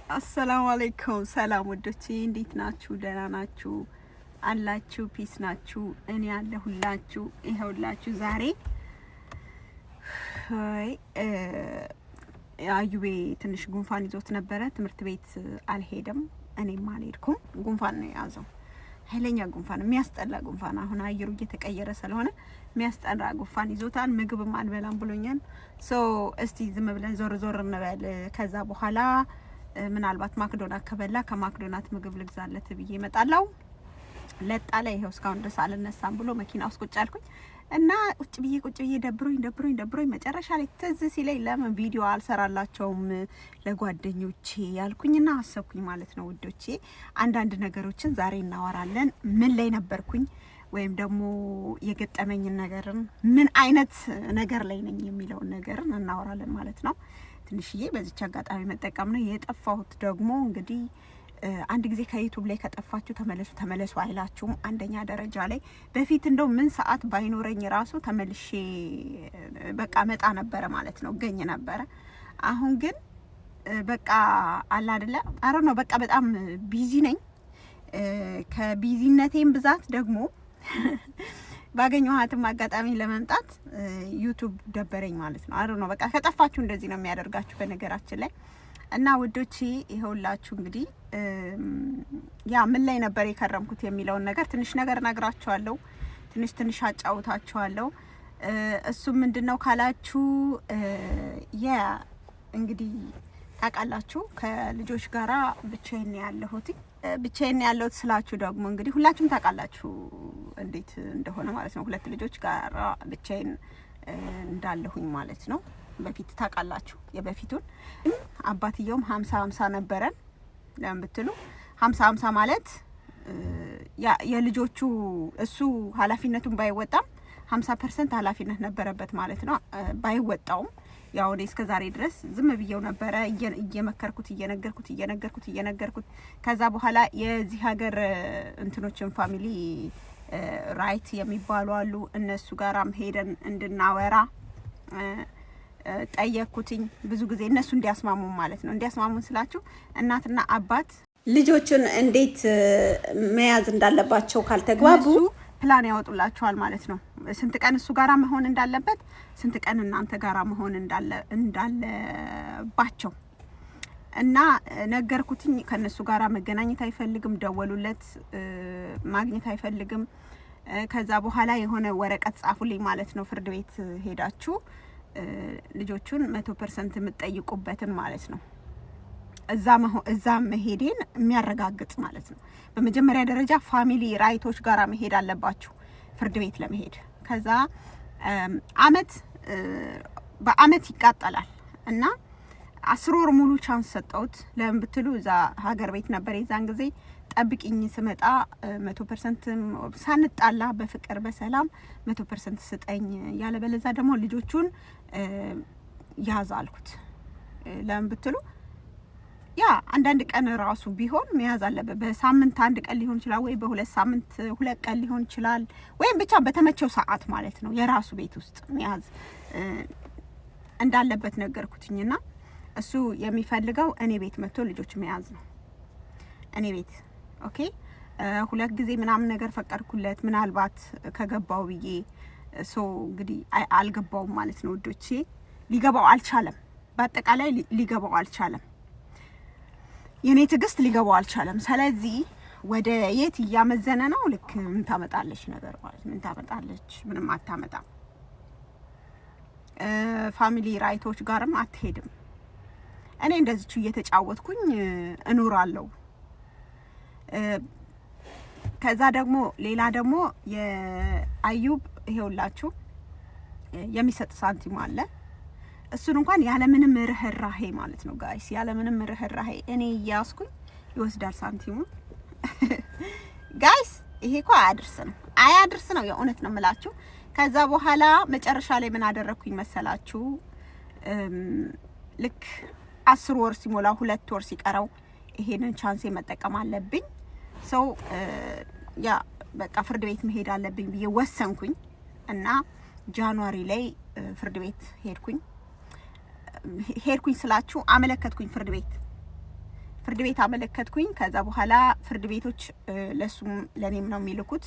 አሰላሙ አለይኩም ሰላም ወዶቼ እንዴት ናችሁ? ደህና ናችሁ አላችሁ? ፒስ ናችሁ? እኔ ያለሁላችሁ ይሄውላችሁ። ዛሬ አዩቤ ትንሽ ጉንፋን ይዞት ነበረ። ትምህርት ቤት አልሄደም፣ እኔም አልሄድኩም። ጉንፋን ነው የያዘው፣ ኃይለኛ ጉንፋን፣ የሚያስጠላ ጉንፋን። አሁን አየሩ እየተቀየረ ስለሆነ የሚያስጠላ ጉንፋን ይዞታል። ምግብም አልበላም ብሎኛል። እስቲ ዝም ብለን ዞር ዞር እንበል። ከዛ በኋላ ምናልባት ማክዶናት ከበላ ከማክዶናት ምግብ ልግዛለት ብዬ እመጣለሁ። ለጣለ ይሄው እስካሁን ድረስ አልነሳም ብሎ መኪና ውስጥ ቁጭ አልኩኝ እና ቁጭ ብዬ ደብሮኝ መጨረሻ ላይ ትዝ ሲለኝ ለምን ቪዲዮ አልሰራላቸውም ለጓደኞቼ ያልኩኝና አሰብኩኝ ማለት ነው ውዶቼ። አንዳንድ ነገሮችን ዛሬ እናወራለን። ምን ላይ ነበርኩኝ ወይም ደግሞ የገጠመኝን ነገርን ምን አይነት ነገር ላይ ነኝ የሚለውን ነገርን እናወራለን ማለት ነው። ትንሽዬ በዚች አጋጣሚ መጠቀም ነው የጠፋሁት። ደግሞ እንግዲህ አንድ ጊዜ ከዩቲዩብ ላይ ከጠፋችሁ ተመለሱ አይላችሁም። አንደኛ ደረጃ ላይ በፊት እንደው ምን ሰዓት ባይኖረኝ ራሱ ተመልሼ በቃ መጣ ነበረ ማለት ነው፣ ገኝ ነበረ። አሁን ግን በቃ አላ አይደለ አረ ነው በቃ በጣም ቢዚ ነኝ። ከቢዚነቴም ብዛት ደግሞ ባገኘኋትም አጋጣሚ ለመምጣት ዩቲዩብ ደበረኝ ማለት ነው። አረ ነው በቃ ከጠፋችሁ እንደዚህ ነው የሚያደርጋችሁ በነገራችን ላይ። እና ውዶቼ ይሄውላችሁ እንግዲህ ያ ምን ላይ ነበር የከረምኩት የሚለውን ነገር ትንሽ ነገር ነግራችኋለሁ፣ ትንሽ አጫውታችኋለሁ። እሱ ምንድነው ካላችሁ እንግዲህ ታውቃላችሁ ከልጆች ጋራ ብቻዬን ያለሁት ስላችሁ ደግሞ እንግዲህ ሁላችሁም ታውቃላችሁ እንዴት እንደሆነ ማለት ነው። ሁለት ልጆች ጋራ ብቻዬን እንዳለሁኝ ማለት ነው። በፊት ታውቃላችሁ የበፊቱን አባትየውም 50-50 ነበረን። ለምን ብትሉ 50-50 ማለት የልጆቹ እሱ ኃላፊነቱን ባይወጣም 50% ኃላፊነት ነበረበት ማለት ነው። ባይወጣውም ያው እኔ እስከ ዛሬ ድረስ ዝም ብዬው ነበረ እየመከርኩት እየነገርኩት ከዛ በኋላ የዚህ ሀገር እንትኖችን ፋሚሊ ራይት የሚባሉ አሉ። እነሱ ጋራም ሄደን እንድናወራ ጠየቅኩትኝ ብዙ ጊዜ እነሱ እንዲያስማሙን ማለት ነው። እንዲያስማሙን ስላችሁ እናትና አባት ልጆችን እንዴት መያዝ እንዳለባቸው ካልተግባቡ ፕላን ያወጡላቸዋል ማለት ነው። ስንት ቀን እሱ ጋራ መሆን እንዳለበት፣ ስንት ቀን እናንተ ጋራ መሆን እንዳለባቸው እና ነገርኩትኝ። ከነሱ ጋራ መገናኘት አይፈልግም፣ ደወሉለት፣ ማግኘት አይፈልግም። ከዛ በኋላ የሆነ ወረቀት ጻፉልኝ ማለት ነው። ፍርድ ቤት ሄዳችሁ ልጆቹን 100% የምትጠይቁበትን ማለት ነው። እዛ መሄዴን የሚያረጋግጥ ማለት ነው። በመጀመሪያ ደረጃ ፋሚሊ ራይቶች ጋራ መሄድ አለባችሁ ፍርድ ቤት ለመሄድ። ከዛ በአመት ይቃጠላል እና 10 ወር ሙሉ ቻንስ ሰጠሁት። ለምን ብትሉ እዛ ሀገር ቤት ነበር የዛን ጊዜ። ጠብቂኝ ስመጣ 100% ሳንጣላ በፍቅር በሰላም 100% ስጠኝ፣ ያለበለዛ ደግሞ ልጆቹን ያዝ አልኩት። ለምን ብትሉ ያ አንዳንድ ቀን ራሱ ቢሆን መያዝ አለበት። በሳምንት አንድ ቀን ሊሆን ይችላል፣ ወይ በሁለት ሳምንት 2 ቀን ሊሆን ይችላል፣ ወይም ብቻ በተመቸው ሰዓት ማለት ነው የራሱ ቤት ውስጥ መያዝ እንዳለበት ነገርኩትኝና እሱ የሚፈልገው እኔ ቤት መጥቶ ልጆች መያዝ ነው። እኔ ቤት ኦኬ። 2 ጊዜ ምናምን ነገር ፈቀድኩለት ምናልባት ከገባው ብዬ። እንግዲህ አልገባውም ማለት ነው ውዶቼ። ሊገባው አልቻለም። በአጠቃላይ ሊገባው አልቻለም። የኔ ትግስት ሊገባው አልቻለም። ስለዚህ ወደ የት እያመዘነ ነው? ልክ ምን ታመጣለች ነገር ማለት ምን ታመጣለች? ምንም አታመጣም። ፋሚሊ ራይቶች ጋርም አትሄድም። እኔ እንደዚሁ እየተጫወትኩኝ እኖራለሁ። ከዛ ደግሞ ሌላ ደግሞ የአዩብ ይሄውላችሁ የሚሰጥ ሳንቲም አለ። እሱን እንኳን ያለ ምንም ርህራሄ ማለት ነው ጋይስ፣ ያለ ምንም ርህራሄ እኔ እያስኩኝ ይወስዳል ሳንቲሙን። ጋይስ ይሄ እኮ አያድርስ ነው የእውነት ነው የምላችሁ። ከዛ በኋላ መጨረሻ ላይ ምን አደረኩኝ መሰላችሁ? ልክ 10 ወር ሲሞላ 2 ወር ሲቀረው ይሄንን ቻንስ መጠቀም አለብኝ ያ በቃ ፍርድ ቤት መሄድ አለብኝ ብዬ ወሰንኩኝ እና ጃንዋሪ ላይ ፍርድ ቤት ሄድኩኝ ስላችሁ አመለከትኩኝ ፍርድ ፍርድ ቤት አመለከትኩኝ። ከዛ በኋላ ፍርድ ቤቶች ለሱም ለኔም ነው የሚልኩት።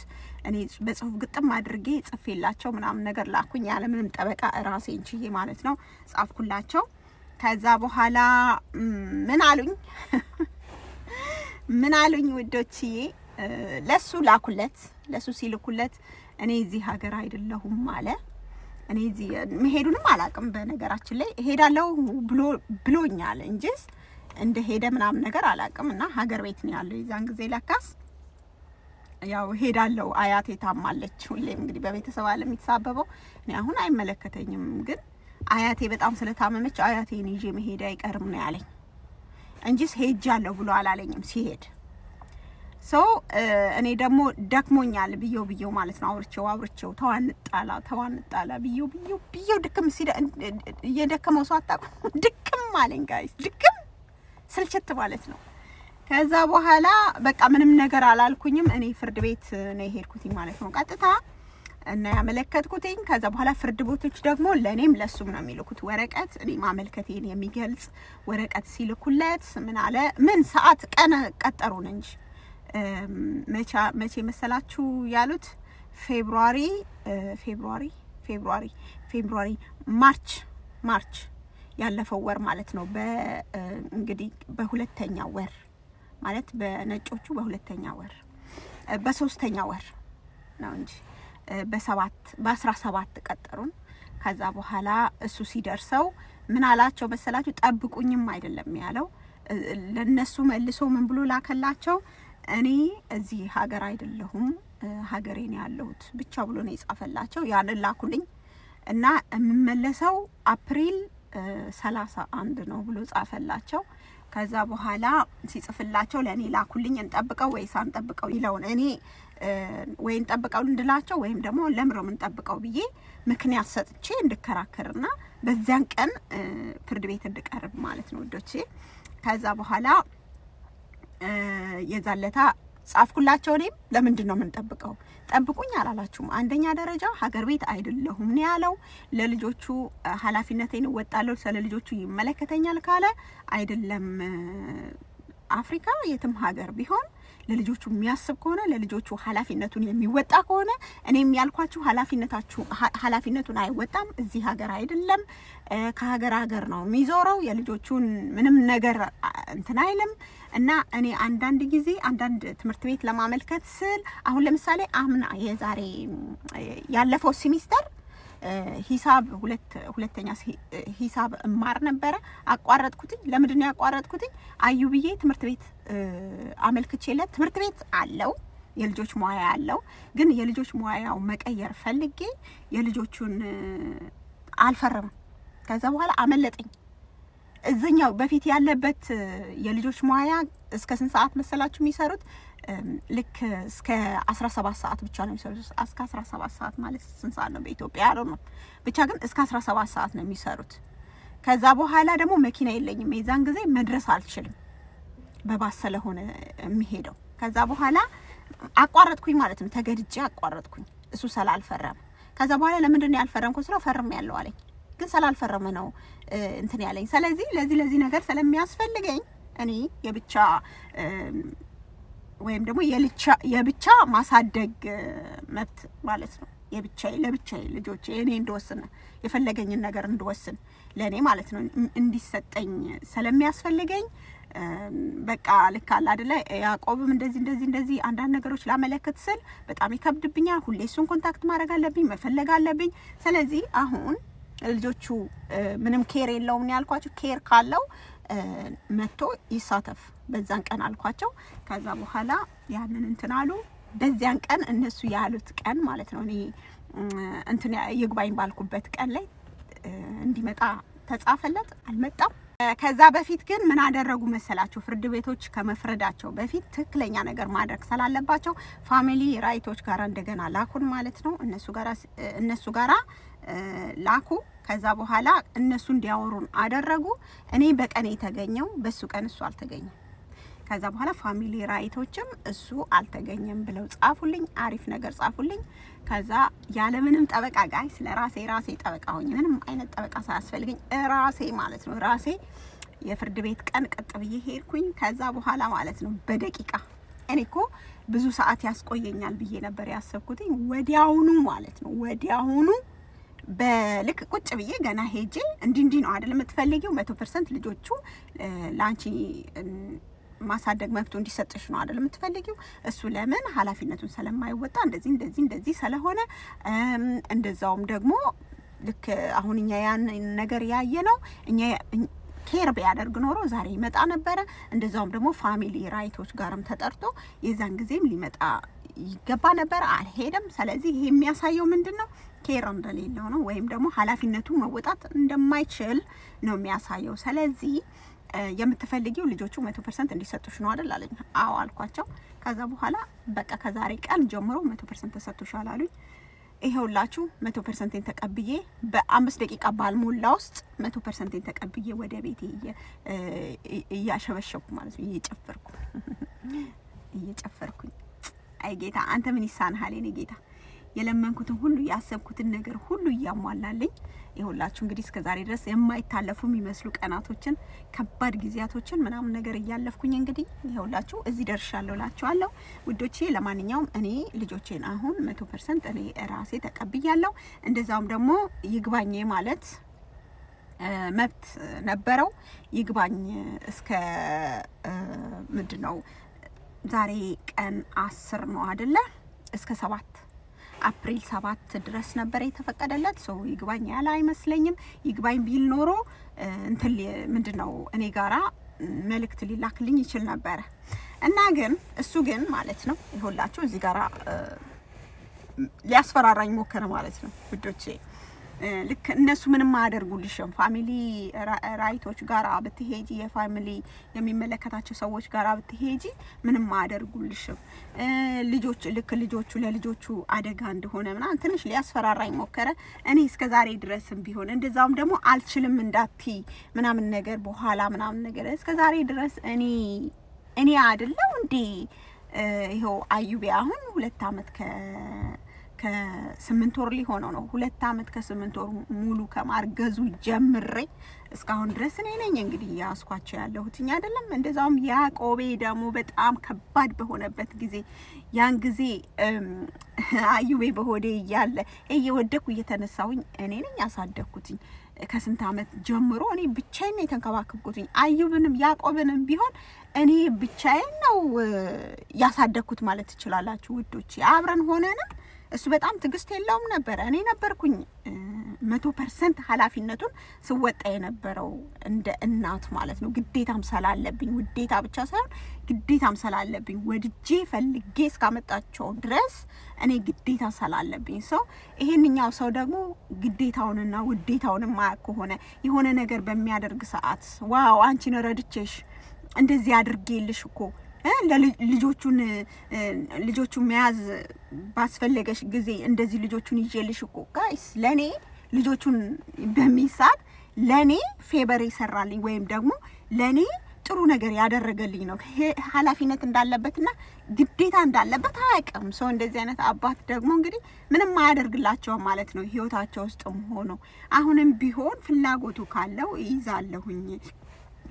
እኔ በጽሁፍ ግጥም አድርጌ ጽፌላቸው ምናምን ነገር ላኩኝ። ያለ ምንም ጠበቃ ራሴን ችዬ ማለት ነው ጻፍኩላቸው። ከዛ በኋላ ምን አሉኝ ውዶችዬ፣ ለሱ ላኩለት። ለሱ ሲልኩለት እኔ እዚህ ሀገር አይደለሁም አለ። እኔ እዚህ መሄዱንም አላውቅም። በነገራችን ላይ ሄዳለሁ ብሎኛል እንጂ እንደ ሄደ ምናምን ነገር አላውቅም። እና ሀገር ቤት ነው ያለው የዛን ጊዜ ለካስ ያው ሄዳለሁ። አያቴ ታማለች። ሁሌም እንግዲህ በቤተሰብ አለ የሚተሳበበው። እኔ አሁን አይመለከተኝም፣ ግን አያቴ በጣም ስለታመመች አያቴን ይዤ መሄድ አይቀርም ነው ያለኝ እንጂስ ሄጃለሁ ብሎ አላለኝም ሲሄድ። እኔ ደግሞ ደክሞኛል ብየው ማለት ነው አውርቼው ተዋንጣላ ብየው ድክም ሲደ እየደከመው ሰው አታውቁም። ድክም አለኝ ጋይስ፣ ድክም ስልችት ማለት ነው። ከዛ በኋላ በቃ ምንም ነገር አላልኩኝም። እኔ ፍርድ ቤት ነው የሄድኩትኝ ማለት ነው ቀጥታ እና ያመለከትኩትኝ። ከዛ በኋላ ፍርድ ቤቶች ደግሞ ለኔም ለሱም ነው የሚልኩት ወረቀት፣ እኔ ማመልከቴን የሚገልጽ ወረቀት ሲልኩለት ምን አለ፣ ምን ሰዓት ቀን ቀጠሩን እንጂ መቼ መሰላችሁ ያሉት? ፌብሩዋሪ ማርች ያለፈው ወር ማለት ነው። እንግዲህ በሁለተኛ ወር ማለት በነጮቹ በሁለተኛ ወር በሶስተኛ ወር ነው እንጂ በ17 ቀጠሩን። ከዛ በኋላ እሱ ሲደርሰው ምን አላቸው መሰላችሁ? ጠብቁኝም አይደለም ያለው፣ ለነሱ መልሶ ምን ብሎ ላከላቸው? እኔ እዚህ ሀገር አይደለሁም ሀገሬን ያለሁት ብቻ ብሎ ነው የጻፈላቸው። ያንን ላኩልኝ እና የምመለሰው አፕሪል 31 ነው ብሎ ጻፈላቸው። ከዛ በኋላ ሲጽፍላቸው ለኔ ላኩልኝ። እንጠብቀው ወይስ አንጠብቀው ይለውን እኔ ወይ እንጠብቀው እንድላቸው ወይም ደግሞ ለምረው እንጠብቀው ብዬ ምክንያት ሰጥቼ እንድከራከርና በዚያን ቀን ፍርድ ቤት እንድቀርብ ማለት ነው ወዶቼ። ከዛ በኋላ የዛለታ ጻፍኩላቸው። እኔም ለምንድን ነው የምንጠብቀው? ጠብቁኝ አላላችሁም። አንደኛ ደረጃ ሀገር ቤት አይደለሁም ነው ያለው። ለልጆቹ ኃላፊነቴን እወጣለሁ፣ ስለልጆቹ ይመለከተኛል ካለ አይደለም አፍሪካ የትም ሀገር ቢሆን ለልጆቹ የሚያስብ ከሆነ ለልጆቹ ኃላፊነቱን የሚወጣ ከሆነ እኔም ያልኳችሁ ኃላፊነቱን አይወጣም። እዚህ ሀገር አይደለም ከሀገር ነው የሚዞረው። የልጆቹን ምንም ነገር እንትን አይልም። እና እኔ አንዳንድ ጊዜ አንዳንድ ትምህርት ቤት ለማመልከት ስል አሁን ለምሳሌ አምና የዛሬ ያለፈው ሴሚስተር ሂሳብ ሁለተኛ ሂሳብ እማር ነበረ። አቋረጥኩትኝ። ለምንድን ነው ያቋረጥኩትኝ? አዩብዬ ትምህርት ቤት አመልክቼለት ትምህርት ቤት አለው የልጆች ሙያ አለው፣ ግን የልጆች ሙያው መቀየር ፈልጌ የልጆቹን አልፈረምም። ከዛ በኋላ አመለጠኝ። እዚህኛው በፊት ያለበት የልጆች ሙያ እስከ ስንት ሰዓት መሰላችሁ የሚሰሩት? ልክ እስከ 17 ሰዓት ብቻ ነው የሚሰሩት። እስከ 17 ሰዓት ማለት ስንት ሰዓት ነው በኢትዮጵያ ያለው ነው። ብቻ ግን እስከ 17 ሰዓት ነው የሚሰሩት። ከዛ በኋላ ደግሞ መኪና የለኝም የዛን ጊዜ መድረስ አልችልም፣ በባስ ስለሆነ የሚሄደው። ከዛ በኋላ አቋረጥኩኝ ማለት ነው። ተገድጄ አቋረጥኩኝ እሱ ስላልፈረመ። ከዛ በኋላ ለምንድን ነው ያልፈረምኩት ስለው ፈርም ያለው አለኝ። ግን ስላልፈረመ ነው እንትን ያለኝ። ስለዚህ ለዚህ ነገር ስለሚያስፈልገኝ እኔ የብቻ ወይም ደግሞ የብቻ ማሳደግ መብት ማለት ነው። ለብቻዬ ልጆቼ እኔ እንደወስን የፈለገኝን ነገር እንደወስን ለኔ ማለት ነው እንዲሰጠኝ ስለሚያስፈልገኝ በቃ ልክ አለ አይደለ? ያዕቆብም እንደዚህ አንዳንድ ነገሮች ላመለክት ስል በጣም ይከብድብኛል። ሁሌ እሱን ኮንታክት ማድረግ አለብኝ፣ መፈለግ አለብኝ። ስለዚህ አሁን ልጆቹ ምንም ኬር የለውም ነው ያልኳቸው። ኬር ካለው መጥቶ ይሳተፍ በዛን ቀን አልኳቸው። ከዛ በኋላ ያንን እንትን አሉ። በዚያን ቀን እነሱ ያሉት ቀን ማለት ነው እኔ እንትን ይግባኝ ባልኩበት ቀን ላይ እንዲመጣ ተጻፈለት። አልመጣም። ከዛ በፊት ግን ምን አደረጉ መሰላችሁ? ፍርድ ቤቶች ከመፍረዳቸው በፊት ትክክለኛ ነገር ማድረግ ስላለባቸው ፋሚሊ ራይቶች ጋር እንደገና ላኩን ማለት ነው። እነሱ ጋራ ላኩ። ከዛ በኋላ እነሱ እንዲያወሩን አደረጉ። እኔ በቀን የተገኘው በሱ ቀን እሱ አልተገኘም። ከዛ በኋላ ፋሚሊ ራይቶችም እሱ አልተገኘም ብለው ጻፉልኝ። አሪፍ ነገር ጻፉልኝ። ከዛ ያለ ምንም ጠበቃ ጋይስ ለራሴ ጠበቃ ሆኜ ምንም አይነት ጠበቃ ሳያስፈልገኝ ራሴ ማለት ነው ራሴ የፍርድ ቤት ቀን ቀጥ ብዬ ሄድኩኝ። ከዛ በኋላ ማለት ነው በደቂቃ እኔ እኮ ብዙ ሰዓት ያስቆየኛል ብዬ ነበር ያሰብኩትኝ። ወዲያውኑ ማለት ነው ወዲያውኑ በልክ ቁጭ ብዬ ገና ሄጄ እንዲህ ነው አይደል የምትፈልጊው 100% ልጆቹ ላንቺ ማሳደግ መብቱ እንዲሰጥሽ ነው አይደል የምትፈልጊው? እሱ ለምን ኃላፊነቱን ስለማይወጣ እንደዚህ ስለሆነ እንደዛውም ደግሞ ልክ አሁን እኛ ያን ነገር ያየ ነው እኛ ኬር ቢያደርግ ኖሮ ዛሬ ይመጣ ነበረ። እንደዛውም ደግሞ ፋሚሊ ራይቶች ጋርም ተጠርቶ የዛን ጊዜም ሊመጣ ይገባ ነበር፣ አልሄደም። ስለዚህ ይሄ የሚያሳየው ምንድነው? ኬር እንደሌለው ነው፣ ወይም ደግሞ ኃላፊነቱ መወጣት እንደማይችል ነው የሚያሳየው። ስለዚህ የምትፈልጊው ልጆቹ 100% እንዲሰጡሽ ነው አይደል አለኝ። አዎ አልኳቸው። ከዛ በኋላ በቃ ከዛሬ ቀን ጀምሮ 100% ተሰጥቶሻል አሉኝ። ይሄውላችሁ 100% ተቀብዬ በ5 ደቂቃ ባልሞላ ውስጥ 100% ተቀብዬ ወደ ቤቴ እያሸበሸብኩ ማለት ነው እየጨፈርኩኝ አይ ጌታ አንተ ምን ይሳንሃል የኔ ጌታ፣ የለመንኩትን ሁሉ ያሰብኩትን ነገር ሁሉ እያሟላልኝ። ይኸውላችሁ እንግዲህ እስከዛሬ ድረስ የማይታለፉ የሚመስሉ ቀናቶችን ከባድ ጊዜያቶችን ምናምን ነገር እያለፍኩኝ እንግዲህ ይኸውላችሁ እዚህ ደርሻለሁ እላችኋለሁ ውዶቼ። ለማንኛውም እኔ ልጆቼን አሁን 100% እኔ ራሴ ተቀብያለሁ። እንደዛውም ደግሞ ይግባኝ ማለት መብት ነበረው። ይግባኝ እስከ ምንድነው ዛሬ ቀን 10 ነው አይደለ? እስከ 7 አፕሪል 7 ድረስ ነበር የተፈቀደለት። ሰው ይግባኝ ያለ አይመስለኝም። ይግባኝ ቢል ኖሮ እንትን ምንድነው እኔ ጋራ መልእክት ሊላክልኝ ይችል ነበር እና ግን እሱ ግን ማለት ነው ይሁላችሁ እዚህ ጋራ ሊያስፈራራኝ ሞከረ ማለት ነው ውዶቼ። ልክ እነሱ ምንም አያደርጉልሽም። ፋሚሊ ራይቶች ጋር ብትሄጂ የፋሚሊ የሚመለከታቸው ሰዎች ጋር ብትሄጂ ምንም አያደርጉልሽም። ልጆች ልክ ለልጆቹ አደጋ እንደሆነ ምናምን ትንሽ ሊያስፈራራኝ ሞከረ። እኔ እስከዛሬ ድረስም ቢሆን እንደዛውም ደግሞ አልችልም እንዳትዪ ምናምን ነገር በኋላ ምናምን ነገር እስከዛሬ ድረስ እኔ አይደለው እንዴ ይሄው አዩቤ አሁን 2 አመት ከ8 ወር ሊሆነው ነው። 2 አመት ከ8 ወር ሙሉ ከማርገዙ ጀምሬ እስካሁን ድረስ እኔ ነኝ እንግዲህ ያስኳቸው ያለሁትኛ አይደለም። እንደዛውም ያዕቆቤ ደግሞ በጣም ከባድ በሆነበት ጊዜ ያን ጊዜ አዩቤ በሆዴ እያለ እየወደኩ እየተነሳሁኝ እኔ ነኝ ያሳደግኩትኝ። ከስንት አመት ጀምሮ እኔ ብቻዬን ነው የተንከባከብኩትኝ። አዩብንም ያዕቆብንም ቢሆን እኔ ብቻዬን ነው ያሳደግኩት ማለት ትችላላችሁ ውዶቼ። አብረን ሆነን እሱ በጣም ትግስት የለውም ነበር። እኔ ነበርኩኝ 100% ኃላፊነቱን ስወጣ የነበረው እንደ እናት ማለት ነው። ግዴታም ስላለብኝ ውዴታ ብቻ ሳይሆን ግዴታም ስላለብኝ ወድጄ ፈልጌ እስካመጣቸው ድረስ እኔ ግዴታ ስላለብኝ ሰው ይሄንኛው ሰው ደግሞ ግዴታውንና ውዴታውን ማያውቅ ከሆነ የሆነ ነገር በሚያደርግ ሰዓት ዋው አንቺን ረድቼሽ እንደዚህ አድርጌልሽ እኮ ልጆቹን መያዝ ባስፈለገሽ ጊዜ እንደዚህ ልጆቹን ይዤልሽ እኮ ጋይስ ለኔ ልጆቹን በሚሳት ለኔ ፌቨር ይሰራልኝ ወይም ደግሞ ለኔ ጥሩ ነገር ያደረገልኝ ነው። ኃላፊነት እንዳለበትና ግዴታ እንዳለበት አያውቅም ሰው። እንደዚህ አይነት አባት ደግሞ እንግዲህ ምንም አያደርግላቸው ማለት ነው ህይወታቸው ውስጥም ሆኖ። አሁንም ቢሆን ፍላጎቱ ካለው ይዛለሁኝ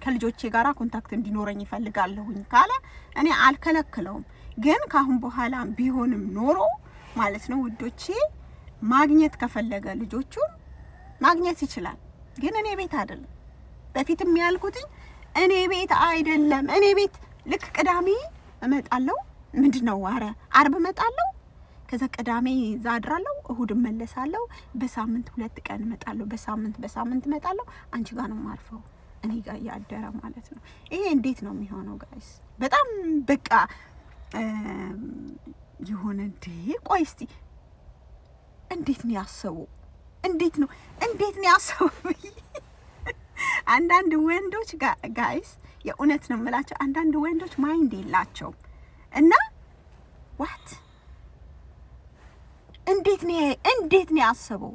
ከልጆቼ ጋራ ኮንታክት እንዲኖረኝ ይፈልጋለሁኝ ካለ እኔ አልከለክለውም። ግን ካሁን በኋላ ቢሆንም ኖሮ ማለት ነው ውዶቼ ማግኘት ከፈለገ ልጆቹን ማግኘት ይችላል። ግን እኔ ቤት አይደለም። በፊትም ያልኩትኝ እኔ ቤት አይደለም። እኔ ቤት ልክ ቅዳሜ እመጣለሁ ምንድነው አርብ እመጣለሁ፣ ከዛ ቅዳሜ ዛድራለሁ፣ እሁድ እመለሳለሁ። በሳምንት 2 ቀን እመጣለሁ። በሳምንት እመጣለሁ። አንቺ ጋር ነው ማርፈው እኔ ጋር ያደረ ማለት ነው። ይሄ እንዴት ነው የሚሆነው ጋይስ? በጣም በቃ የሆነ ቆይ እስቲ እንዴት ነው ያሰበው? እንዴት ነው ያሰበው? አንዳንድ ወንዶች ጋይስ የእውነት ነው የምላቸው አንዳንድ ወንዶች ማይንድ የላቸውም እና ዋት እንዴት ነው ያሰበው?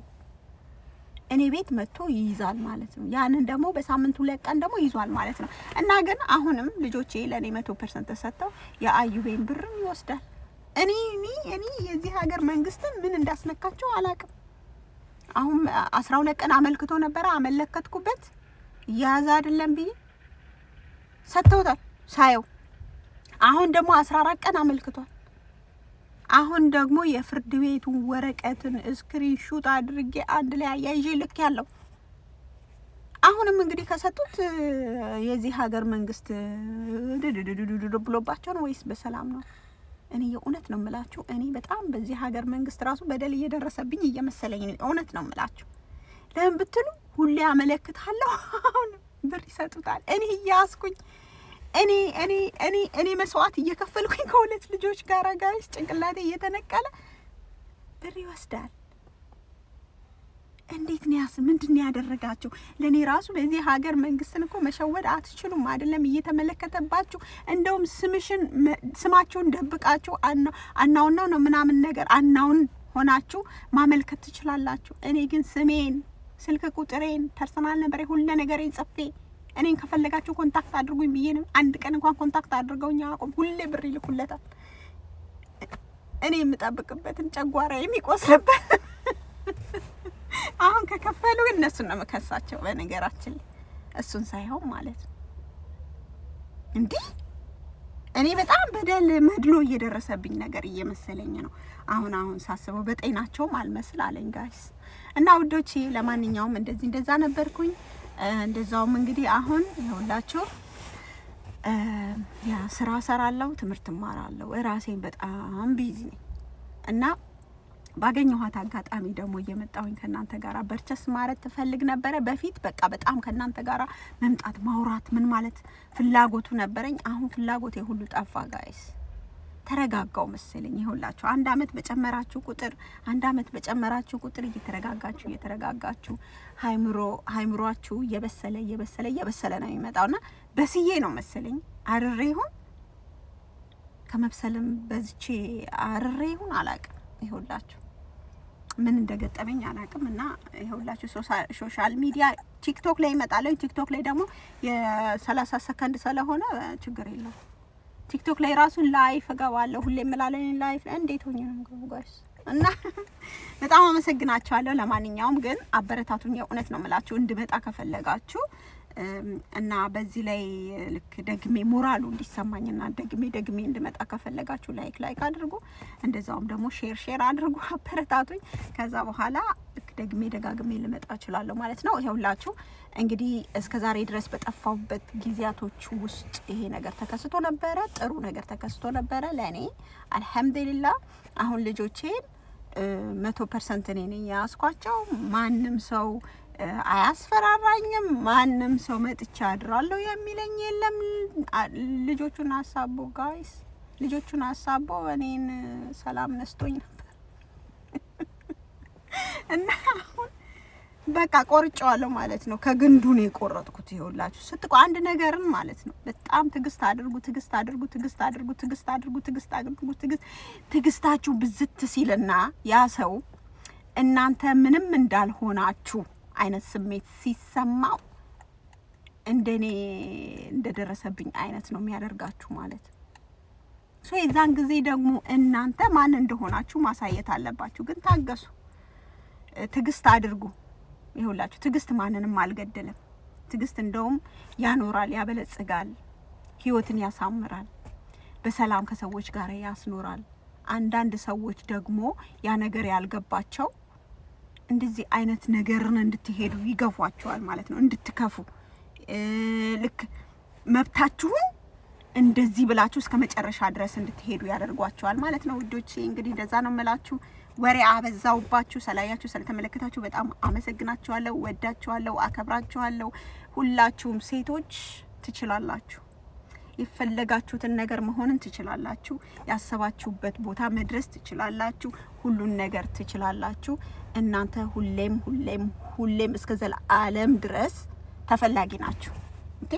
እኔ ቤት መጥቶ ይይዛል ማለት ነው። ያንን ደግሞ በሳምንት 2 ቀን ደግሞ ይዟል ማለት ነው። እና ግን አሁንም ልጆቼ ለኔ 100% ተሰጥተው የአዩቤን ብርም ይወስዳል። እኔ የዚህ ሀገር መንግስትን ምን እንዳስነካቸው አላውቅም። አሁን 12 ቀን አመልክቶ ነበር፣ አመለከትኩበት ያዛ አይደለም ብዬ ሰጥተውታል ሳየው። አሁን ደግሞ 14 ቀን አመልክቷል። አሁን ደግሞ የፍርድ ቤቱን ወረቀትን ስክሪንሹት አድርጌ አንድ ላይ አያይዤ ልክ ያለው። አሁንም እንግዲህ ከሰጡት የዚህ ሀገር መንግስት ብሎባቸው ነው ወይስ በሰላም ነው? እኔ የእውነት ነው የምላችሁ፣ እኔ በጣም በዚህ ሀገር መንግስት ራሱ በደል እየደረሰብኝ እየመሰለኝ ነው። እውነት ነው የምላችሁ። ለምን ብትሉ ሁሌ አመለክታለሁ፣ አሁን ብር ይሰጡታል። እኔ እያስኩኝ እኔ መስዋዕት እየከፈልኩኝ ከሁለት ልጆች ጋር ጋይስ ጭንቅላቴ እየተነቀለ ብር ይወስዳል። እንዴት ነው ምንድን ነው ያደረጋችሁ? ለኔ ራሱ በዚህ ሀገር መንግስትን እኮ መሸወድ አትችሉም። አይደለም እየተመለከተባችሁ እንደውም ስማችሁን ደብቃችሁ አናውና ነው ምናምን ነገር አናውን ሆናችሁ ማመልከት ትችላላችሁ። እኔ ግን ስሜን፣ ስልክ ቁጥሬን፣ ፐርሰናል ነበር ሁሉ ነገሬን ጽፌ እኔን ከፈለጋችሁ ኮንታክት አድርጉኝ ብዬ ነው። አንድ ቀን እንኳን ኮንታክት አድርገውኝ አያውቁም። ሁሌ ብር ይልኩለታል። እኔ የምጠብቅበትን ጨጓራ የሚቆስልበት አሁን ከከፈሉ እነሱን ነው መከሳቸው። በነገራችን ላይ እሱን ሳይሆን ማለት ነው እንዲህ እኔ በጣም በደል መድሎ እየደረሰብኝ ነገር እየመሰለኝ ነው። አሁን ሳስበው በጤናቸውም አልመስል አለኝ ጋይስ። እና ውዶቼ ለማንኛውም እንደዛ ነበርኩኝ። እንደዛውም እንግዲህ አሁን ይኸውላችሁ ያ ስራ ሰራለሁ፣ ትምህርት እማራለሁ። ራሴን በጣም ቢዚ ነኝ እና ባገኘኋት አጋጣሚ ደግሞ እየመጣሁኝ ከናንተ ጋራ በርቸስ ማለት ትፈልግ ነበረ። በፊት በቃ በጣም ከናንተ ጋራ መምጣት ማውራት ምን ማለት ፍላጎቱ ነበረኝ። አሁን ፍላጎቴ ሁሉ ጠፋ ጋይስ። ተረጋጋው መሰለኝ። ይኸውላችሁ አንድ አመት በጨመራችሁ ቁጥር እየተረጋጋችሁ ሃይምሮአችሁ እየበሰለ ነው የሚመጣውና በስዬ ነው መሰለኝ አርሬ ይሁን ከመብሰልም በዝቼ አርሬ ይሁን አላቅም። ይኸውላችሁ ምን እንደገጠመኝ አላቅም። እና ይኸውላችሁ ሶሻል ሚዲያ ቲክቶክ ላይ ይመጣለኝ። ቲክቶክ ላይ ደግሞ የ30 ሰከንድ ስለሆነ ችግር የለውም። ቲክቶክ ላይ ራሱን ላይፍ እገባለሁ ሁሌ እምላለሁ። ላይፍ እንዴት ሆኜ ነው ጋይስ? እና በጣም አመሰግናችኋለሁ። ለማንኛውም ግን አበረታቱኝ። የእውነት ነው የምላችሁ እንድመጣ ከፈለጋችሁ እና በዚህ ላይ ልክ ደግሜ ሞራሉ እንዲሰማኝና ደግሜ እንድመጣ ከፈለጋችሁ ላይክ አድርጉ። እንደዛውም ደግሞ ሼር አድርጉ፣ አበረታቱኝ። ከዛ በኋላ ልክ ደጋግሜ ልመጣ እችላለሁ ማለት ነው። ይኸውላችሁ እንግዲህ እስከዛሬ ድረስ በጠፋውበት ጊዜያቶች ውስጥ ይሄ ነገር ተከስቶ ነበረ። ጥሩ ነገር ተከስቶ ነበረ ለኔ አልহামዱሊላህ። አሁን ልጆቼን 100% እኔ ነኝ ያስኳቸው። ማንም ሰው አያስፈራራኝም። ማንም ሰው መጥቻ አድራለሁ የሚለኝ የለም። ልጆቹን አሳቦ ጋይስ እኔን ሰላም ነስቶኝ ነበር እና አሁን በቃ ቆርጬዋለሁ ማለት ነው። ከግንዱ ነው የቆረጥኩት። ይኸውላችሁ አንድ ነገርን ማለት ነው በጣም ትግስታችሁ ብዝት ሲልና ያ ሰው እናንተ ምንም እንዳልሆናችሁ አይነት ስሜት ሲሰማው እንደኔ እንደደረሰብኝ አይነት ነው የሚያደርጋችሁ ማለት ነው። የዛን ጊዜ ደግሞ እናንተ ማን እንደሆናችሁ ማሳየት አለባችሁ። ግን ታገሱ፣ ትግስት አድርጉ። ይኸውላችሁ ትግስት ማንንም አልገደለም። ትግስት እንደውም ያኖራል፣ ያበለጽጋል፣ ህይወትን ያሳምራል፣ በሰላም ከሰዎች ጋር ያስኖራል። አንዳንድ ሰዎች ደግሞ ያ ነገር ያልገባቸው እንደዚህ አይነት ነገርን እንድትሄዱ ይገፏቸዋል ማለት ነው። እንድትከፉ ልክ መብታችሁን እንደዚህ ብላችሁ እስከ መጨረሻ ድረስ እንድትሄዱ ያደርጓቸዋል ማለት ነው። ውዶች እንግዲህ እንደዛ ነው የምላችሁ። ወሬ አበዛውባችሁ። ስላያችሁ ስለተመለከታችሁ በጣም አመሰግናችኋለሁ። ወዳችኋለሁ፣ አከብራችኋለሁ። ሁላችሁም ሴቶች ትችላላችሁ። የፈለጋችሁትን ነገር መሆንን ትችላላችሁ። ያሰባችሁበት ቦታ መድረስ ትችላላችሁ። ሁሉን ነገር ትችላላችሁ። እናንተ ሁሌም እስከ ዘላለም ድረስ ተፈላጊ ናችሁ። ኦኬ